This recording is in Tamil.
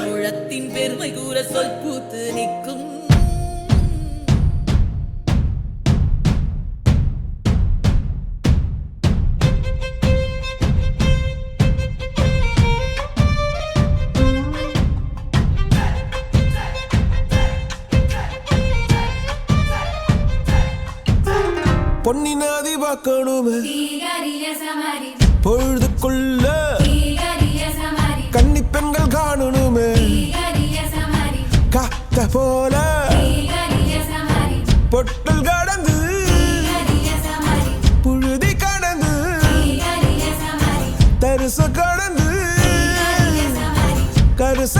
சோழத்தின் பெருமை கூற சொல் பூத்து நிற்கும். பொன்னினாதி பார்க்கணுமே பொழுதுக்குள்ள கன்னி பெண்கள் காணணுமே காத்த போல பொட்டல் கடந்து புழுதி கடந்து தரிச கடந்து கருச